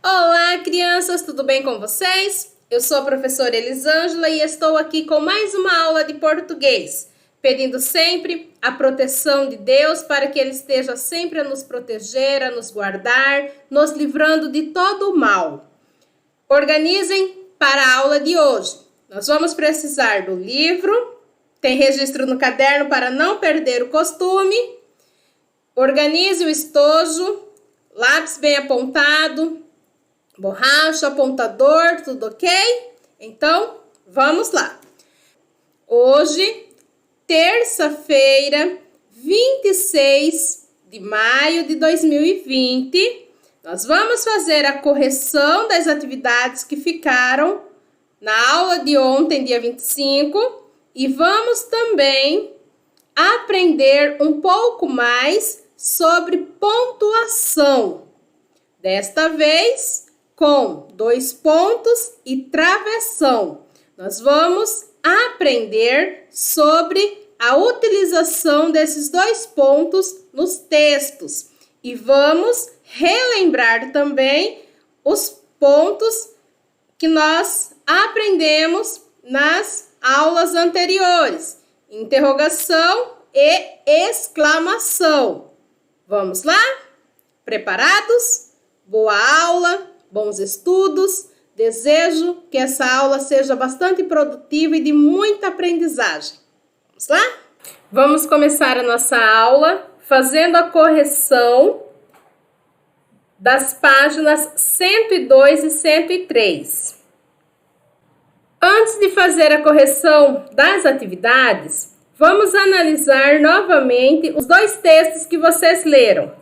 Olá, crianças, tudo bem com vocês? Eu sou a professora Elisângela e estou aqui com mais uma aula de português, pedindo sempre a proteção de Deus para que Ele esteja sempre a nos proteger, a nos guardar, nos livrando de todo o mal. Organizem para a aula de hoje. Nós vamos precisar do livro, tem registro no caderno para não perder o costume. Organize o estojo, lápis bem apontado, borracha, apontador, tudo ok? Então, vamos lá. Hoje, terça-feira, 26 de maio de 2020, nós vamos fazer a correção das atividades que ficaram na aula de ontem, dia 25, e vamos também aprender um pouco mais sobre pontuação. Desta vez, com 2 pontos e travessão. Nós vamos aprender sobre a utilização desses 2 pontos nos textos. E vamos relembrar também os pontos que nós aprendemos nas aulas anteriores. Interrogação e exclamação. Vamos lá? Preparados? Boa aula! Bons estudos, desejo que essa aula seja bastante produtiva e de muita aprendizagem. Vamos lá? Vamos começar a nossa aula fazendo a correção das páginas 102 e 103. Antes de fazer a correção das atividades, vamos analisar novamente os 2 textos que vocês leram.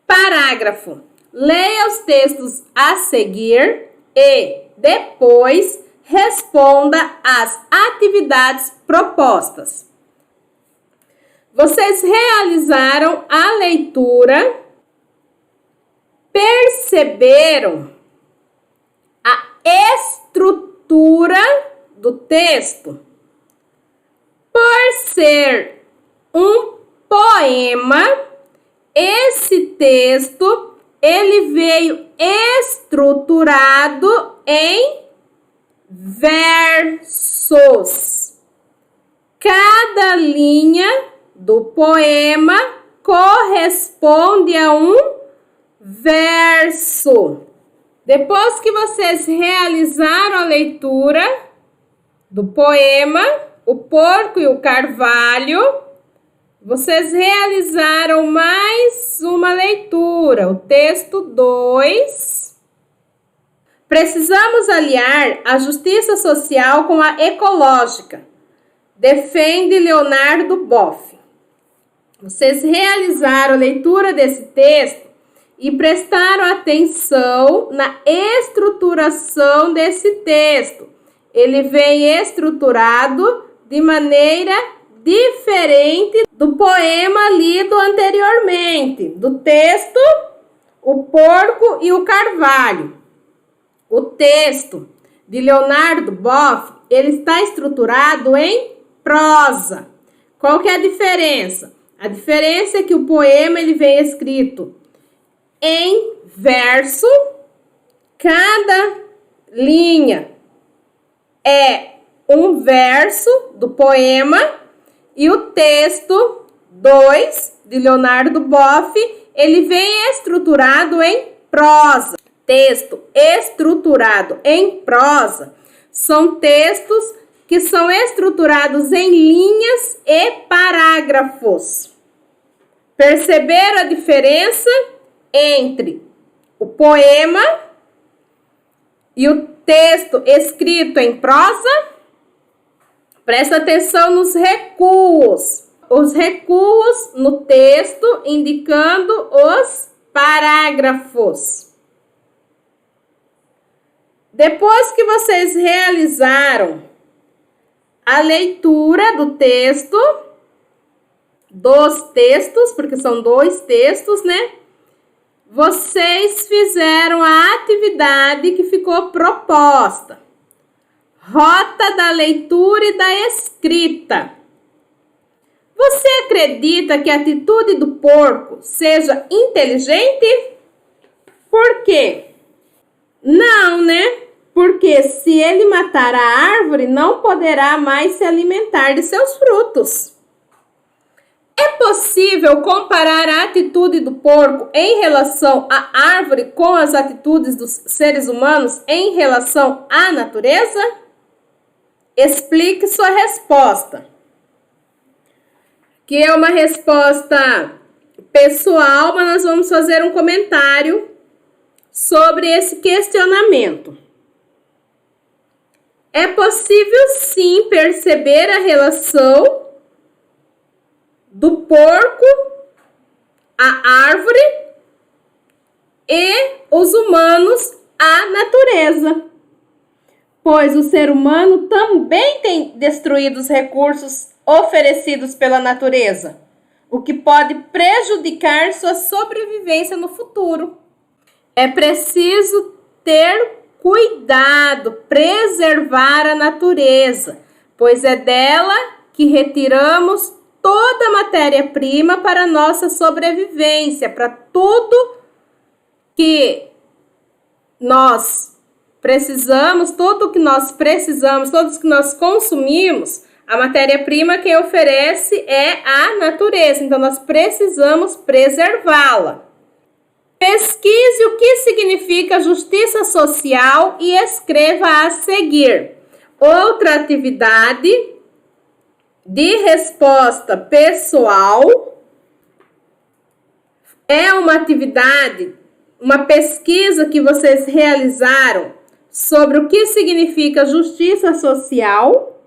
Parágrafo. Leia os textos a seguir e, depois, responda às atividades propostas. Vocês realizaram a leitura, perceberam a estrutura do texto. Por ser um poema, esse texto ele veio estruturado em versos. Cada linha do poema corresponde a um verso. Depois que vocês realizaram a leitura do poema O Porco e o Carvalho, vocês realizaram mais uma leitura, o texto 2. Precisamos aliar a justiça social com a ecológica. Defende Leonardo Boff. Vocês realizaram a leitura desse texto e prestaram atenção na estruturação desse texto. Ele vem estruturado de maneira diferente do poema lido anteriormente, do texto O Porco e o Carvalho. O texto de Leonardo Boff, ele está estruturado em prosa. Qual que é a diferença? A diferença é que o poema ele vem escrito em verso, cada linha é um verso do poema. E o texto 2 de Leonardo Boff, ele vem estruturado em prosa. Texto estruturado em prosa são textos que são estruturados em linhas e parágrafos. Perceberam a diferença entre o poema e o texto escrito em prosa? Presta atenção nos recuos. Os recuos no texto indicando os parágrafos. Depois que vocês realizaram a leitura do texto, dos textos, porque são 2 textos, né? Vocês fizeram a atividade que ficou proposta. Rota da leitura e da escrita. Você acredita que a atitude do porco seja inteligente? Por quê? Não, né? Porque se ele matar a árvore, não poderá mais se alimentar de seus frutos. É possível comparar a atitude do porco em relação à árvore com as atitudes dos seres humanos em relação à natureza? Explique sua resposta. Que é uma resposta pessoal, mas nós vamos fazer um comentário sobre esse questionamento. É possível sim perceber a relação do porco, a árvore e os humanos à natureza, pois o ser humano também tem destruído os recursos oferecidos pela natureza, o que pode prejudicar sua sobrevivência no futuro. É preciso ter cuidado, preservar a natureza, pois é dela que retiramos toda a matéria-prima para a nossa sobrevivência, para tudo que nós precisamos, tudo que nós precisamos, todos que nós consumimos, a matéria-prima que oferece é a natureza, então nós precisamos preservá-la. Pesquise o que significa justiça social e escreva a seguir. Outra atividade de resposta pessoal é uma atividade, uma pesquisa que vocês realizaram sobre o que significa justiça social,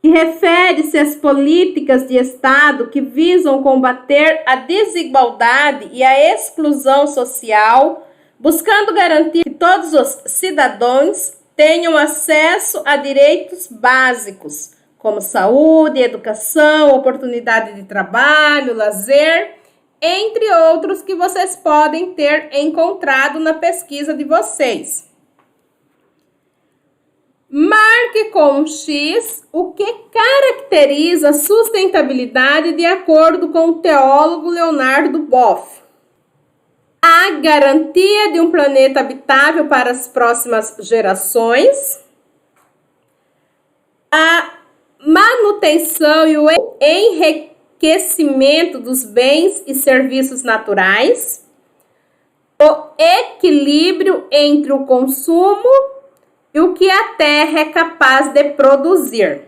que refere-se às políticas de Estado que visam combater a desigualdade e a exclusão social, buscando garantir que todos os cidadãos tenham acesso a direitos básicos, como saúde, educação, oportunidade de trabalho, lazer, entre outros que vocês podem ter encontrado na pesquisa de vocês. Marque com um X o que caracteriza a sustentabilidade de acordo com o teólogo Leonardo Boff. A garantia de um planeta habitável para as próximas gerações, a manutenção e o enriquecimento dos bens e serviços naturais, o equilíbrio entre o consumo e o que a terra é capaz de produzir.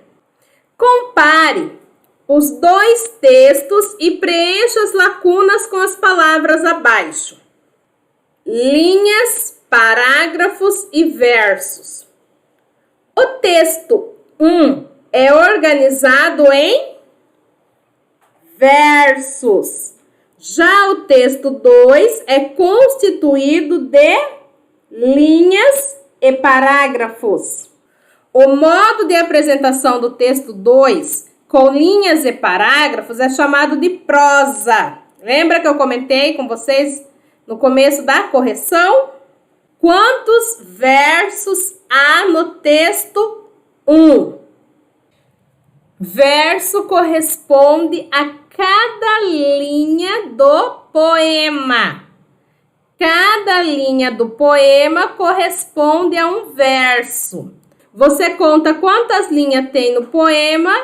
Compare os dois textos e preencha as lacunas com as palavras abaixo. Linhas, parágrafos e versos. O texto 1 é organizado em versos. Já o texto 2 é constituído de linhas e parágrafos. O modo de apresentação do texto 2, com linhas e parágrafos, é chamado de prosa. Lembra que eu comentei com vocês no começo da correção? Quantos versos há no texto 1? Verso corresponde a cada linha do poema. Cada linha do poema corresponde a um verso. Você conta quantas linhas tem no poema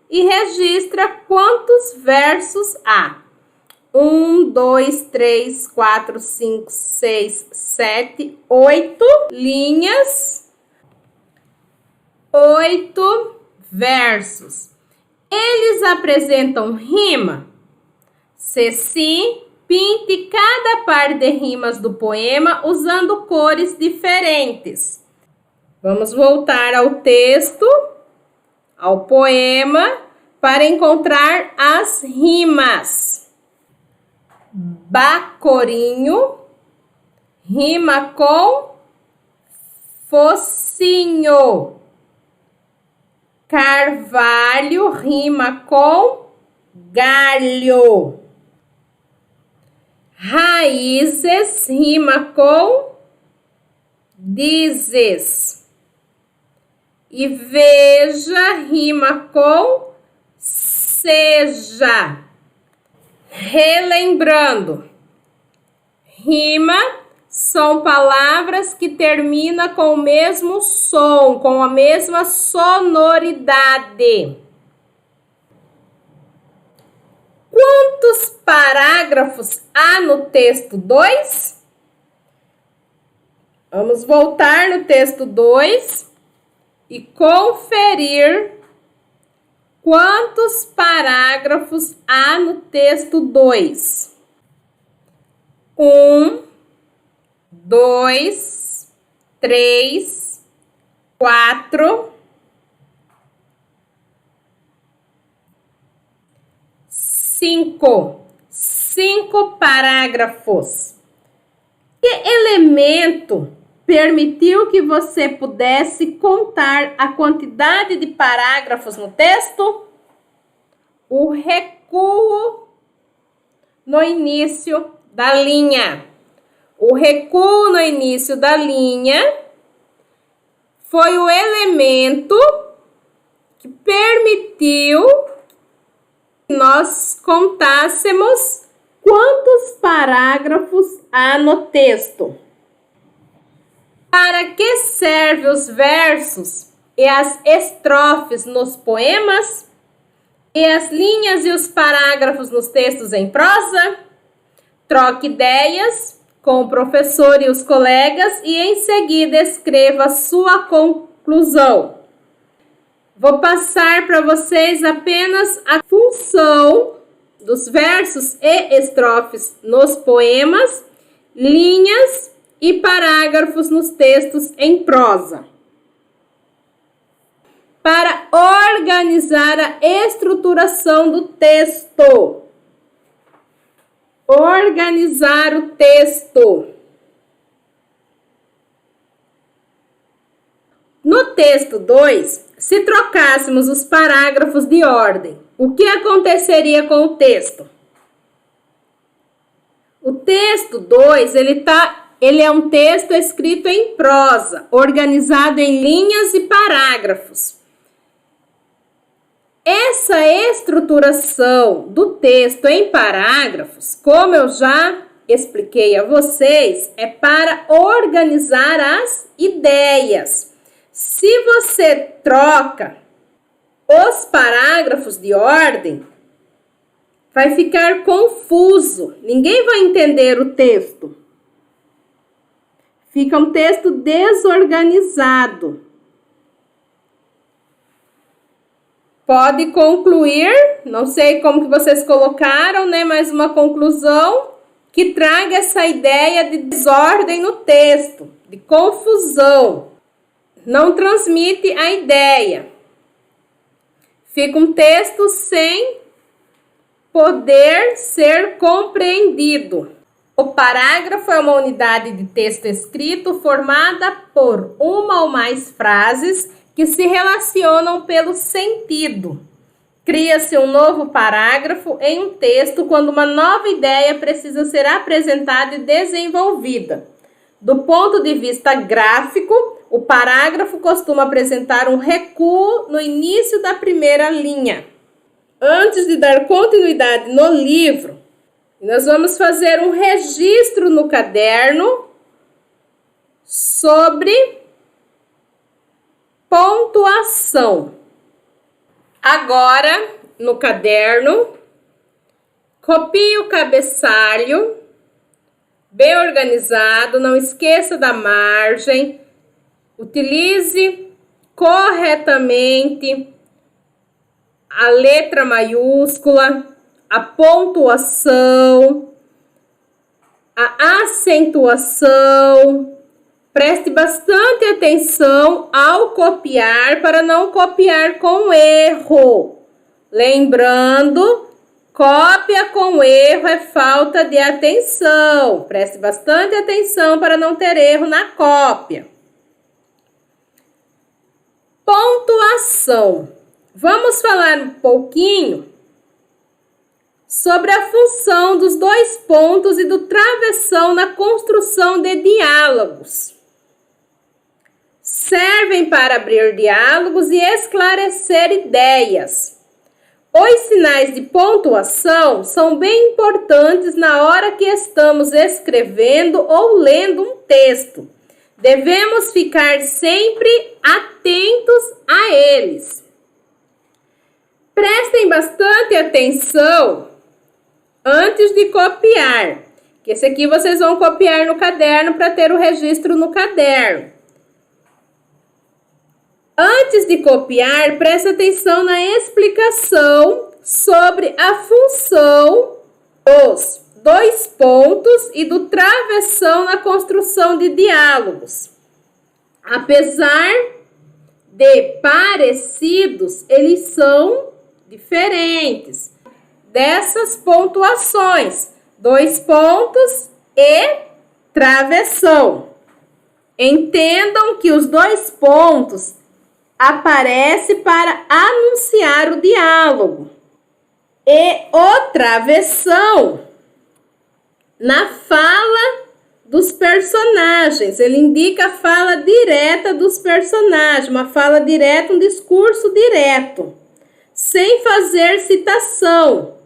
e registra quantos versos há. 1, 2, 3, 4, 5, 6, 7, 8 linhas, 8 versos. Eles apresentam rima? Se sim, pinte cada par de rimas do poema usando cores diferentes. Vamos voltar ao texto, ao poema, para encontrar as rimas. Bacorinho rima com focinho. Carvalho rima com galho. Raízes rima com dizes. E veja rima com seja. Relembrando, rima são palavras que terminam com o mesmo som, com a mesma sonoridade. Quantos parágrafos há no texto 2? Vamos voltar no texto 2 e conferir quantos parágrafos há no texto 2. 1, 2, 3, 4, 5. 5 parágrafos. Que elemento permitiu que você pudesse contar a quantidade de parágrafos no texto? O recuo no início da linha. O recuo no início da linha foi o elemento que permitiu que nós contássemos quantos parágrafos há no texto. Para que servem os versos e as estrofes nos poemas? E as linhas e os parágrafos nos textos em prosa? Troque ideias com o professor e os colegas e em seguida escreva sua conclusão. Vou passar para vocês apenas a função dos versos e estrofes nos poemas, linhas e parágrafos nos textos em prosa. Para organizar a estruturação do texto. Organizar o texto. No texto 2, se trocássemos os parágrafos de ordem, o que aconteceria com o texto? O texto 2, ele é um texto escrito em prosa, organizado em linhas e parágrafos. Essa estruturação do texto em parágrafos, como eu já expliquei a vocês, é para organizar as ideias. Se você troca os parágrafos de ordem, vai ficar confuso. Ninguém vai entender o texto. Fica um texto desorganizado. Pode concluir, não sei como que vocês colocaram, né? Mas uma conclusão que traga essa ideia de desordem no texto, de confusão. Não transmite a ideia. Fica um texto sem poder ser compreendido. O parágrafo é uma unidade de texto escrito formada por uma ou mais frases que se relacionam pelo sentido. Cria-se um novo parágrafo em um texto quando uma nova ideia precisa ser apresentada e desenvolvida. Do ponto de vista gráfico, o parágrafo costuma apresentar um recuo no início da primeira linha. Antes de dar continuidade no livro, nós vamos fazer um registro no caderno sobre pontuação. Agora, no caderno, copie o cabeçalho, bem organizado, não esqueça da margem, utilize corretamente a letra maiúscula, a pontuação, a acentuação. Preste bastante atenção ao copiar para não copiar com erro. Lembrando, cópia com erro é falta de atenção. Preste bastante atenção para não ter erro na cópia. Pontuação. Vamos falar um pouquinho sobre a função dos dois pontos e do travessão na construção de diálogos. Servem para abrir diálogos e esclarecer ideias. Os sinais de pontuação são bem importantes na hora que estamos escrevendo ou lendo um texto. Devemos ficar sempre atentos a eles. Prestem bastante atenção antes de copiar, que esse aqui vocês vão copiar no caderno para ter o registro no caderno. Antes de copiar, preste atenção na explicação sobre a função dos 2 pontos e do travessão na construção de diálogos. Apesar de parecidos, eles são diferentes. Dessas pontuações, 2 pontos e travessão. Entendam que os 2 pontos aparece para anunciar o diálogo. E o travessão na fala dos personagens. Ele indica a fala direta dos personagens, uma fala direta, um discurso direto, sem fazer citação.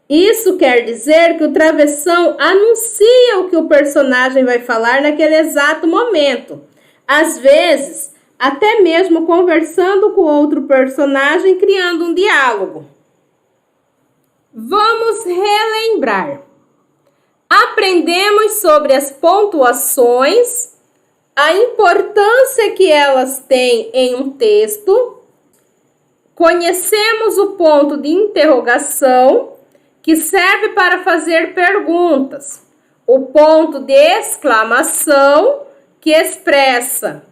Isso quer dizer que o travessão anuncia o que o personagem vai falar naquele exato momento. Às vezes, até mesmo conversando com outro personagem, criando um diálogo. Vamos relembrar. Aprendemos sobre as pontuações, a importância que elas têm em um texto. Conhecemos o ponto de interrogação, que serve para fazer perguntas. O ponto de exclamação, que expressa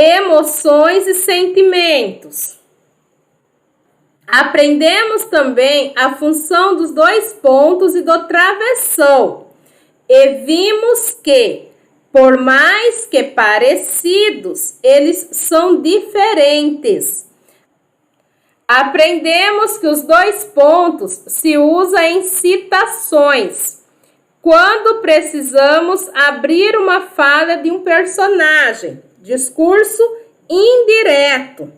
emoções e sentimentos. Aprendemos também a função dos 2 pontos e do travessão. E vimos que, por mais que parecidos, eles são diferentes. Aprendemos que os 2 pontos se usam em citações, quando precisamos abrir uma fala de um personagem. Discurso indireto.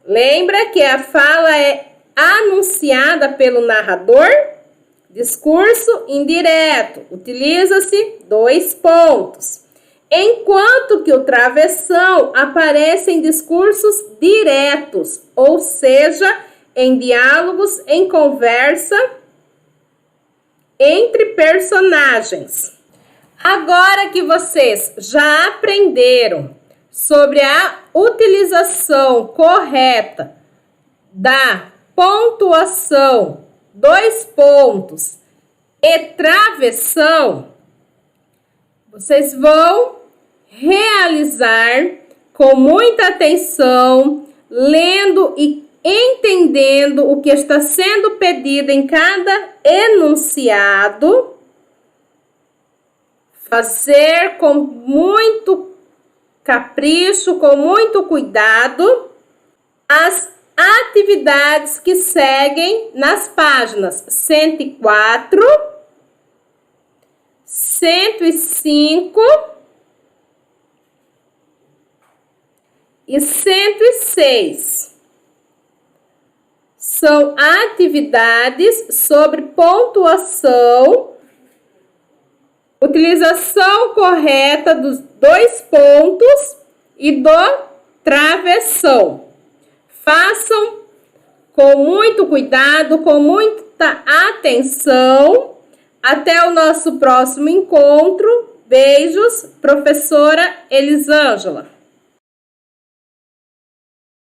Lembra que a fala é anunciada pelo narrador? Discurso indireto. Utiliza-se 2 pontos. Enquanto que o travessão aparece em discursos diretos, ou seja, em diálogos, em conversa entre personagens. Agora que vocês já aprenderam sobre a utilização correta da pontuação, 2 pontos e travessão, vocês vão realizar com muita atenção, lendo e entendendo o que está sendo pedido em cada enunciado. Fazer com muito capricho, com muito cuidado, as atividades que seguem nas páginas 104, 105 e 106. São atividades sobre pontuação, utilização correta dos 2 pontos e do travessão. Façam com muito cuidado, com muita atenção. Até o nosso próximo encontro. Beijos, professora Elisângela.